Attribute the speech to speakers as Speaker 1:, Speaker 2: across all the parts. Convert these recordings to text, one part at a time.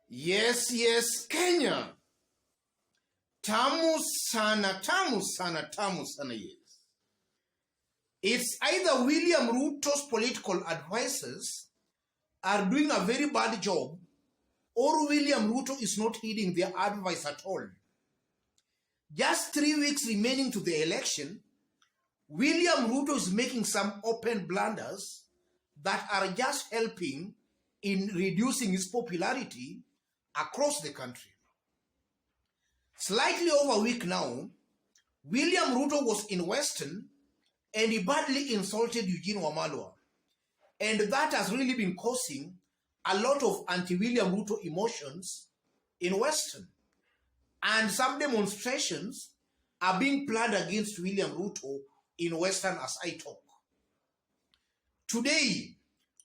Speaker 1: Yes, Kenya. Tamu sana, yes. It's either William Ruto's political advisors are doing a very bad job, or William Ruto is not heeding their advice at all. Just 3 weeks remaining to the election, William Ruto is making some open blunders that are just helping in reducing his popularity across the country. Slightly over a week now, William Ruto was in Western and he badly insulted Eugene Wamalwa. And that has really been causing a lot of anti-William Ruto emotions in Western. And some demonstrations are being planned against William Ruto in Western as I talk. Today,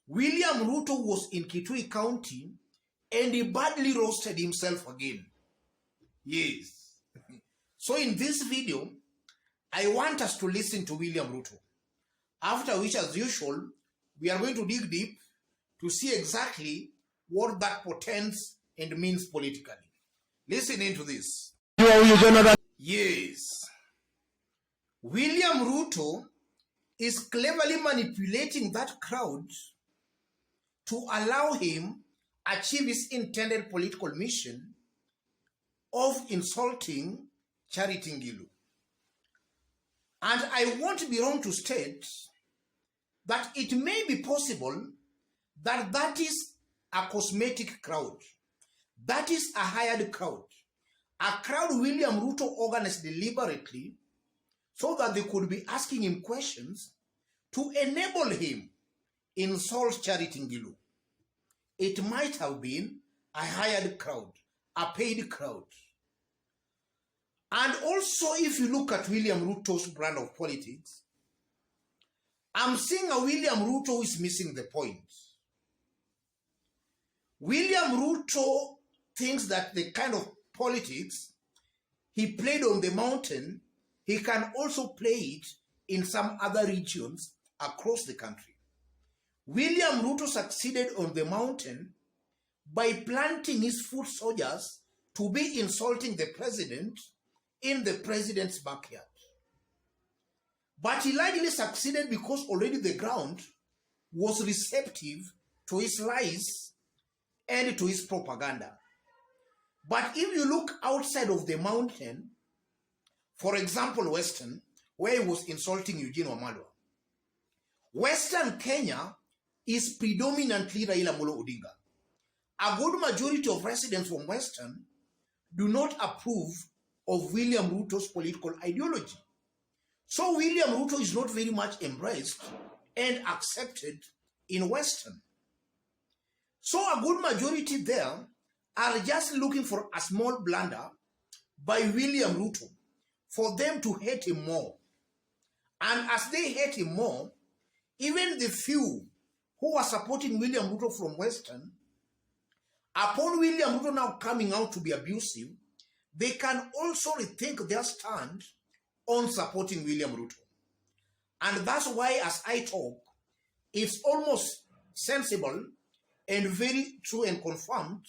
Speaker 1: William Ruto was in Kitui County and he badly roasted himself again. Yes. So in this video, I want us to listen to William Ruto. After which, as usual, we are going to dig deep to see exactly what that portends and means politically. Listen into this. Yes. William Ruto is cleverly manipulating that crowd to allow him achieve his intended political mission of insulting Charity Ngilu. And I won't be wrong to state that it may be possible that that is a cosmetic crowd. That is a hired crowd. A crowd William Ruto organized deliberately so that they could be asking him questions to enable him insult Charity Ngilu. It might have been a hired crowd, a paid crowd. And also, if you look at William Ruto's brand of politics, I'm seeing a William Ruto who is missing the point. William Ruto thinks that the kind of politics he played on the mountain, he can also play it in some other regions across the country. William Ruto succeeded on the mountain by planting his foot soldiers to be insulting the president in the president's backyard. But he largely succeeded because already the ground was receptive to his lies and to his propaganda. But if you look outside of the mountain, for example, Western, where he was insulting Eugene Wamalwa, Western Kenya is predominantly Raila Amolo Odinga. A good majority of residents from Western do not approve of William Ruto's political ideology. So William Ruto is not very much embraced and accepted in Western. So a good majority there are just looking for a small blunder by William Ruto for them to hate him more. And as they hate him more, even the few who are supporting William Ruto from Western, upon William Ruto now coming out to be abusive, they can also rethink their stand on supporting William Ruto. And that's why, as I talk, it's almost sensible and very true and confirmed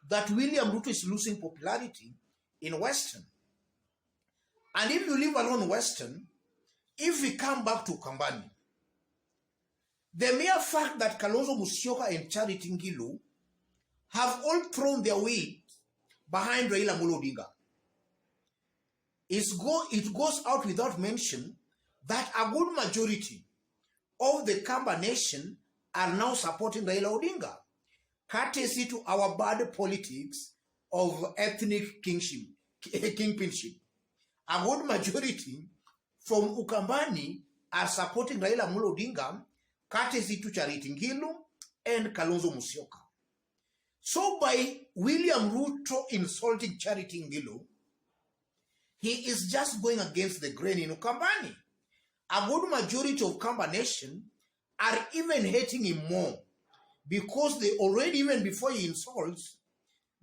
Speaker 1: that William Ruto is losing popularity in Western. And if you leave alone Western, if we come back to Ukambani, the mere fact that Kalonzo Musyoka and Charity Ngilu have all thrown their weight behind Raila Amolo Odinga, it goes out without mention that a good majority of the Kamba nation are now supporting Raila Odinga, courtesy to our bad politics of ethnic kingpinship. A good majority from Ukambani are supporting Raila Amolo Odinga, courtesy to Charity Ngilu and Kalonzo Musyoka. So by William Ruto insulting Charity Ngilu, he is just going against the grain in Ukambani. A good majority of Kamba nation are even hating him more because they already, even before he insults,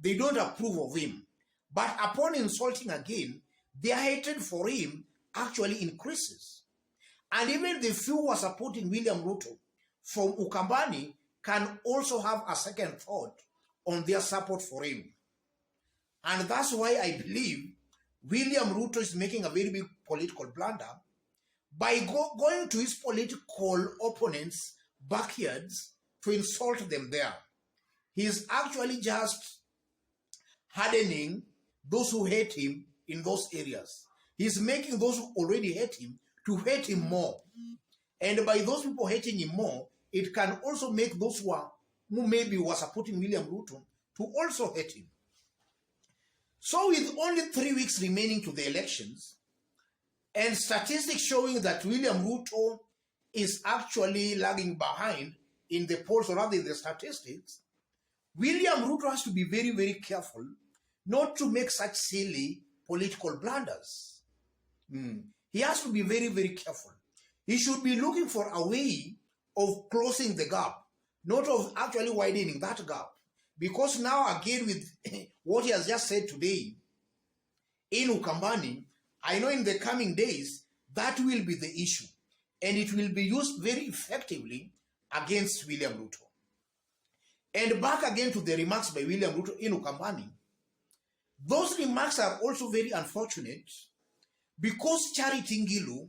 Speaker 1: they don't approve of him. But upon insulting again, their hatred for him actually increases. And even the few who are supporting William Ruto from Ukambani can also have a second thought on their support for him. And that's why I believe William Ruto is making a very big political blunder by going to his political opponents' backyards to insult them there. He is actually just hardening those who hate him in those areas. He's making those who already hate him to hate him more. And by those people hating him more, it can also make those who maybe were supporting William Ruto to also hate him. So with only 3 weeks remaining to the elections, and statistics showing that William Ruto is actually lagging behind in the polls, or rather in the statistics, William Ruto has to be very, very careful not to make such silly political blunders. He has to be very, very careful. He should be looking for a way of closing the gap, not of actually widening that gap. Because now again with what he has just said today in Ukambani, I know in the coming days that will be the issue. And it will be used very effectively against William Ruto. And back again to the remarks by William Ruto in Ukambani, those remarks are also very unfortunate because Charity Ngilu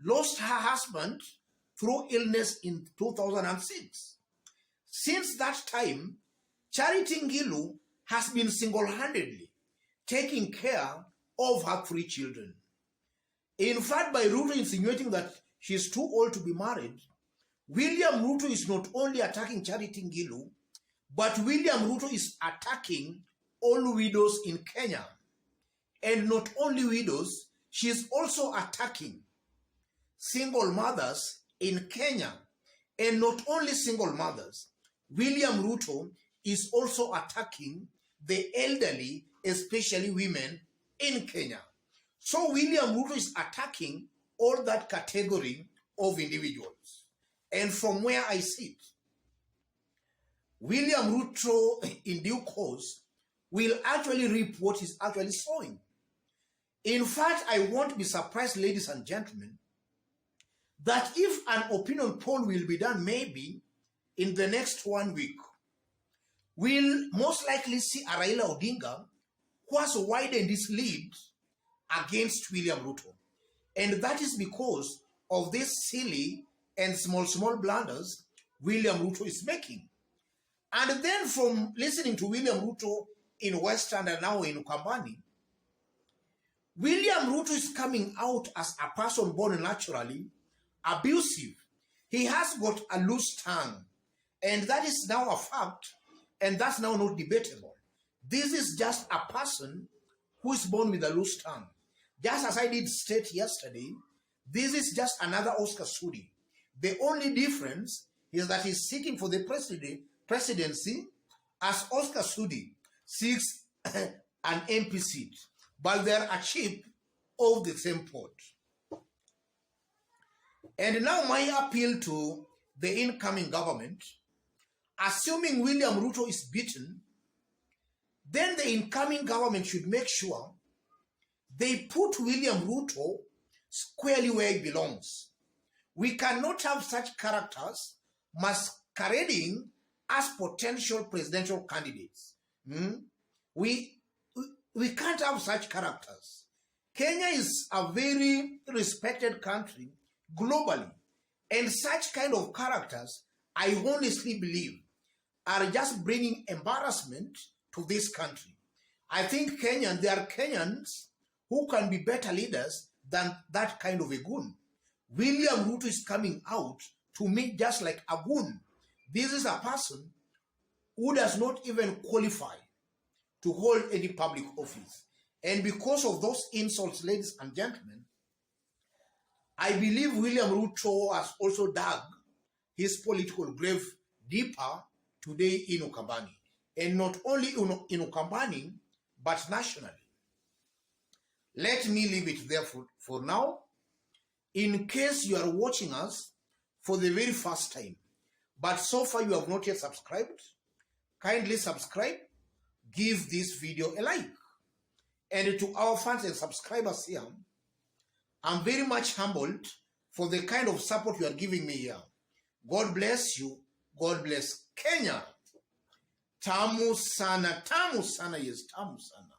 Speaker 1: lost her husband through illness in 2006. Since that time, Charity Ngilu has been single-handedly taking care of her 3 children. In fact, by Ruto insinuating that she is too old to be married, William Ruto is not only attacking Charity Ngilu, but William Ruto is attacking all widows in Kenya. And not only widows, she is also attacking single mothers in Kenya. And not only single mothers, William Ruto is also attacking the elderly, especially women in Kenya. So William Ruto is attacking all that category of individuals. And from where I sit, William Ruto in due course will actually reap what he's actually sowing. In fact, I won't be surprised, ladies and gentlemen, that if an opinion poll will be done maybe in the next 1 week, we'll most likely see a Raila Odinga who has widened his lead against William Ruto. And that is because of these silly and small blunders William Ruto is making. And then from listening to William Ruto in Western and now in Ukambani, William Ruto is coming out as a person born naturally abusive. He has got a loose tongue. And that is now a fact, and that's now not debatable. This is just a person who is born with a loose tongue. Just as I did state yesterday, this is just another Oscar Sudi. The only difference is that he's seeking for the presidency as Oscar Sudi seeks an MP seat. But they're a chip of the same pot. And now my appeal to the incoming government, assuming William Ruto is beaten, then the incoming government should make sure they put William Ruto squarely where he belongs. We cannot have such characters masquerading as potential presidential candidates. We can't have such characters. Kenya is a very respected country globally, and such kind of characters, I honestly believe, are just bringing embarrassment to this country. I think there are Kenyans who can be better leaders than that kind of a goon. William Ruto is coming out to me just like a goon. This is a person who does not even qualify to hold any public office. And because of those insults, ladies and gentlemen, I believe William Ruto has also dug his political grave deeper today in Ukambani. And not only in Ukambani, but nationally. Let me leave it there for now. In case you are watching us for the very first time, but so far you have not yet subscribed, kindly subscribe, give this video a like. And to our fans and subscribers here, I'm very much humbled for the kind of support you are giving me here. God bless you. God bless Kenya. Tamu sana, yes, tamu sana.